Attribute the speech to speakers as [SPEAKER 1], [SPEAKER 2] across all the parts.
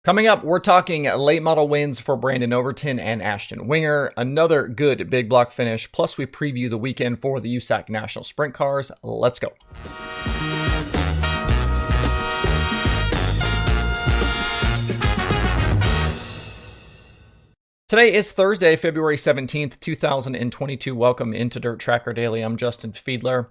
[SPEAKER 1] Coming up, we're talking late model wins for Brandon Overton and Ashton Winger, another good big block finish, plus we preview the weekend for the USAC National Sprint Cars. Let's go. Today is Thursday, February 17th, 2022. Welcome into Dirt Tracker Daily. I'm Justin Fiedler.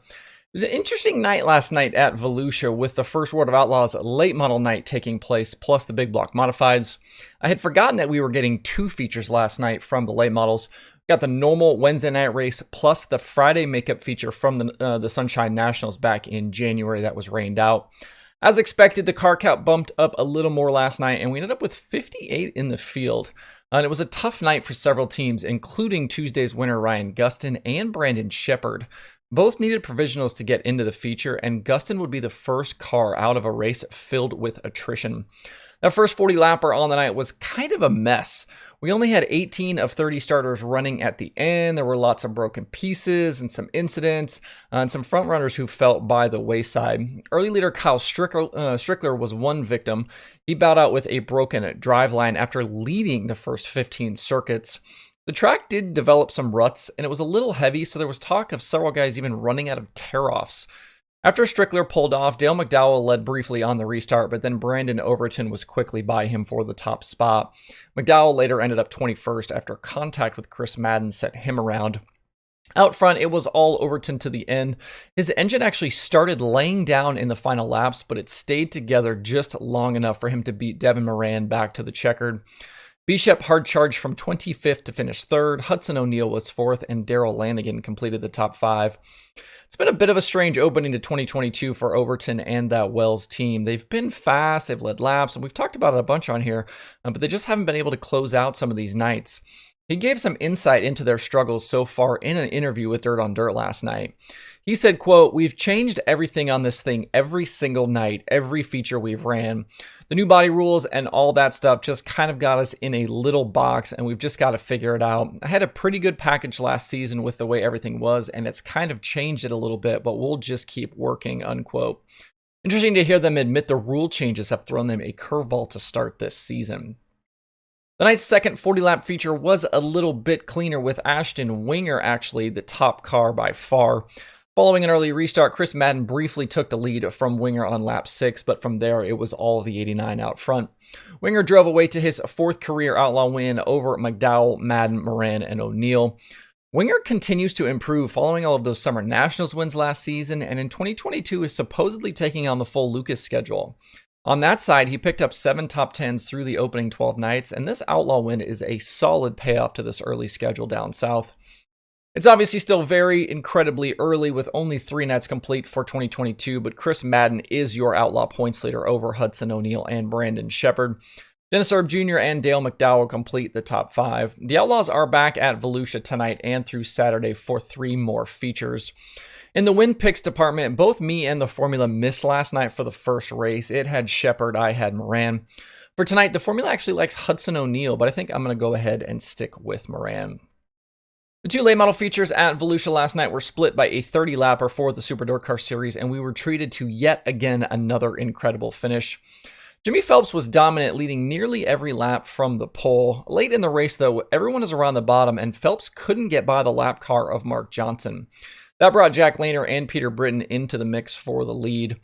[SPEAKER 1] It was an interesting night last night at Volusia with the first World of Outlaws late model night taking place, plus the big block modifieds. I had forgotten that we were getting two features last night from the late models. We got the normal Wednesday night race, plus the Friday makeup feature from the Sunshine Nationals back in January that was rained out. As expected, the car count bumped up a little more last night, and we ended up with 58 in the field. And it was a tough night for several teams, including Tuesday's winner Ryan Gustin and Brandon Shepard. Both needed provisionals to get into the feature, and Gustin would be the first car out of a race filled with attrition. That first 40 lapper on the night was kind of a mess. We only had 18 of 30 starters running at the end. There were lots of broken pieces and some incidents and some front runners who fell by the wayside. Early leader Kyle Strickler was one victim. He bowed out with a broken driveline after leading the first 15 circuits. The track did develop some ruts, and it was a little heavy, so there was talk of several guys even running out of tear-offs. After Strickler pulled off, Dale McDowell led briefly on the restart, but then Brandon Overton was quickly by him for the top spot. McDowell later ended up 21st after contact with Chris Madden set him around. Out front, it was all Overton to the end. His engine actually started laying down in the final laps, but it stayed together just long enough for him to beat Devin Moran back to the checkered. Bishop hard charged from 25th to finish 3rd. Hudson O'Neal was 4th, and Darrell Lanigan completed the top 5. It's been a bit of a strange opening to 2022 for Overton and that Wells team. They've been fast, they've led laps, and we've talked about it a bunch on here, but they just haven't been able to close out some of these nights. He gave some insight into their struggles so far in an interview with Dirt on Dirt last night. He said, quote, "We've changed everything on this thing every single night, every feature we've ran. The new body rules and all that stuff just kind of got us in a little box, and we've just got to figure it out. I had a pretty good package last season with the way everything was, and it's kind of changed it a little bit, but we'll just keep working," unquote. Interesting to hear them admit the rule changes have thrown them a curveball to start this season. The night's second 40-lap feature was a little bit cleaner, with Ashton Winger actually the top car by far. Following an early restart, Chris Madden briefly took the lead from Winger on lap 6, but from there it was all of the 89 out front. Winger drove away to his 4th career Outlaw win over McDowell, Madden, Moran, and O'Neal. Winger continues to improve following all of those Summer Nationals wins last season, and in 2022 is supposedly taking on the full Lucas schedule. On that side, he picked up 7 top 10s through the opening 12 nights, and this Outlaw win is a solid payoff to this early schedule down south. It's obviously still very incredibly early with only 3 nights complete for 2022, but Chris Madden is your Outlaw points leader over Hudson O'Neal and Brandon Shepard. Dennis Erb Jr. and Dale McDowell complete the top 5. The Outlaws are back at Volusia tonight and through Saturday for 3 more features. In the win picks department, both me and the formula missed last night for the first race. It had Shepard, I had Moran. For tonight, the formula actually likes Hudson O'Neal, but I think I'm going to go ahead and stick with Moran. The 2 late model features at Volusia last night were split by a 30-lapper for the Super Dirt Car Series, and we were treated to yet again another incredible finish. Jimmy Phelps was dominant, leading nearly every lap from the pole. Late in the race, though, everyone is around the bottom, and Phelps couldn't get by the lap car of Mark Johnson. That brought Jack Lehner and Peter Britten into the mix for the lead.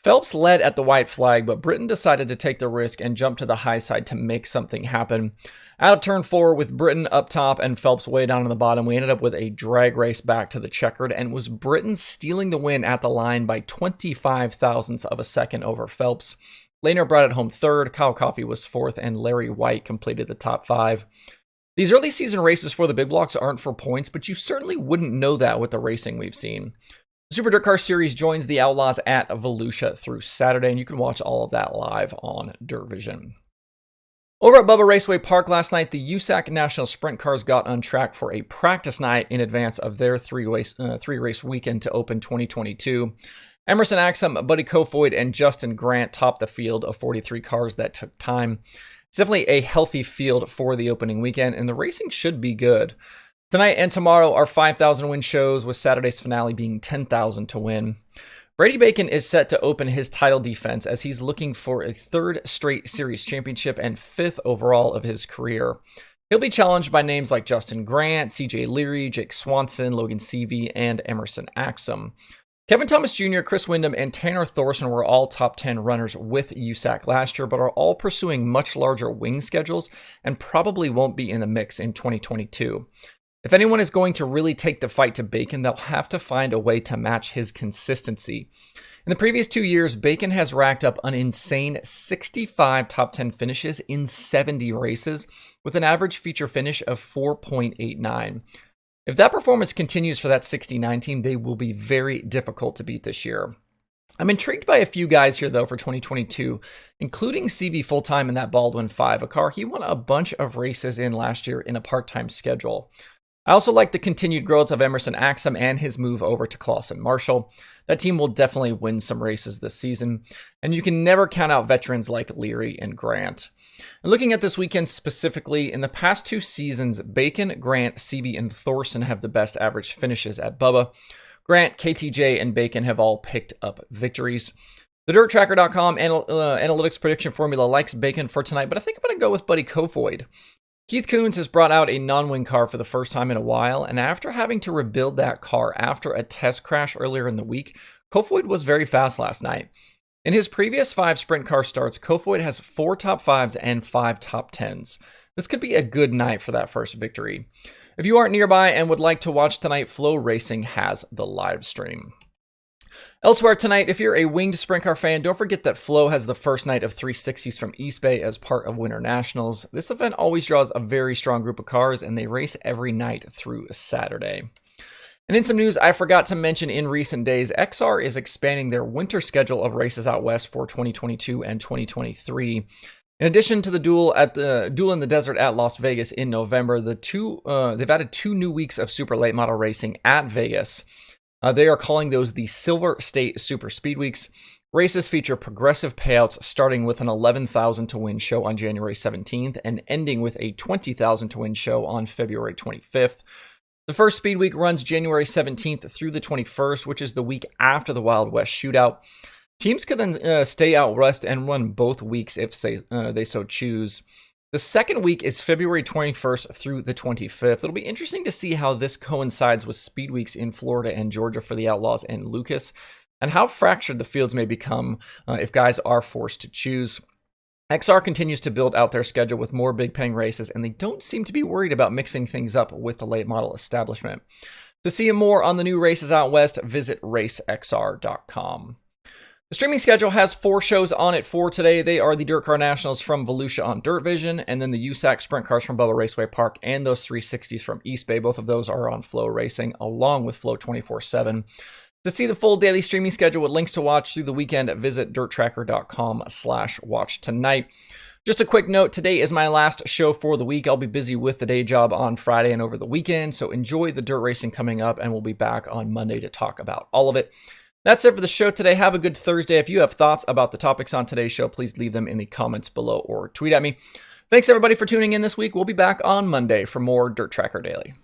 [SPEAKER 1] Phelps led at the white flag, but Britten decided to take the risk and jump to the high side to make something happen. Out of turn 4, with Britten up top and Phelps way down on the bottom, we ended up with a drag race back to the checkered, and was Britten stealing the win at the line by 25 thousandths of a second over Phelps. Lehner brought it home 3rd, Kyle Coffey was 4th, and Larry White completed the top 5. These early season races for the big blocks aren't for points, but you certainly wouldn't know that with the racing we've seen. The Super Dirt Car Series joins the Outlaws at Volusia through Saturday, and you can watch all of that live on DirtVision. Over at Bubba Raceway Park last night, the USAC National Sprint Cars got on track for a practice night in advance of their three-race weekend to open 2022. Emerson Axum, Buddy Kofoid, and Justin Grant topped the field of 43 cars that took time. It's definitely a healthy field for the opening weekend, and the racing should be good. Tonight and tomorrow are 5,000 win shows, with Saturday's finale being 10,000 to win. Brady Bacon is set to open his title defense as he's looking for a third straight series championship and fifth overall of his career. He'll be challenged by names like Justin Grant, CJ Leary, Jake Swanson, Logan Seavey, and Emerson Axum. Kevin Thomas Jr., Chris Wyndham, and Tanner Thorson were all top 10 runners with USAC last year, but are all pursuing much larger wing schedules and probably won't be in the mix in 2022. If anyone is going to really take the fight to Bacon, they'll have to find a way to match his consistency. In the previous 2 years, Bacon has racked up an insane 65 top 10 finishes in 70 races, with an average feature finish of 4.89. If that performance continues for that 69 team, they will be very difficult to beat this year. I'm intrigued by a few guys here, though, for 2022, including CV full-time in that Baldwin 5, a car he won a bunch of races in last year in a part-time schedule. I also like the continued growth of Emerson Axum and his move over to Clausen Marshall. That team will definitely win some races this season, and you can never count out veterans like Leary and Grant. And looking at this weekend specifically, in the past 2 seasons, Bacon, Grant, Seavey, and Thorson have the best average finishes at Bubba. Grant, KTJ, and Bacon have all picked up victories. The DirtTracker.com analytics prediction formula likes Bacon for tonight, but I think I'm going to go with Buddy Kofoid. Keith Kunz has brought out a non-wing car for the first time in a while, and after having to rebuild that car after a test crash earlier in the week, Kofoid was very fast last night. In his previous 5 sprint car starts, Kofoid has 4 top 5s and 5 top 10s. This could be a good night for that first victory. If you aren't nearby and would like to watch tonight, Flow Racing has the live stream. Elsewhere tonight, if you're a winged sprint car fan, don't forget that Flow has the first night of 360s from East Bay as part of Winter Nationals. This event always draws a very strong group of cars, and they race every night through Saturday. And in some news I forgot to mention in recent days, XR is expanding their winter schedule of races out west for 2022 and 2023. In addition to the Duel in the Desert at Las Vegas in November, they've added 2 new weeks of super late model racing at Vegas. They are calling those the Silver State Super Speed Weeks. Races feature progressive payouts starting with an 11,000 to win show on January 17th and ending with a 20,000 to win show on February 25th. The first Speed Week runs January 17th through the 21st, which is the week after the Wild West Shootout. Teams can then stay out west and run both weeks if they so choose. The second week is February 21st through the 25th. It'll be interesting to see how this coincides with Speed Weeks in Florida and Georgia for the Outlaws and Lucas, and how fractured the fields may become if guys are forced to choose. XR continues to build out their schedule with more big paying races, and they don't seem to be worried about mixing things up with the late model establishment. To see more on the new races out west, visit racexr.com. The streaming schedule has 4 shows on it for today. They are the Dirt Car Nationals from Volusia on Dirt Vision, and then the USAC Sprint Cars from Bubba Raceway Park, and those 360s from East Bay. Both of those are on Flow Racing, along with Flow 24/7. To see the full daily streaming schedule with links to watch through the weekend, visit dirttracker.com/watch tonight. Just a quick note, today is my last show for the week. I'll be busy with the day job on Friday and over the weekend, so enjoy the dirt racing coming up, and we'll be back on Monday to talk about all of it. That's it for the show today. Have a good Thursday. If you have thoughts about the topics on today's show, please leave them in the comments below or tweet at me. Thanks everybody for tuning in this week. We'll be back on Monday for more Dirt Tracker Daily.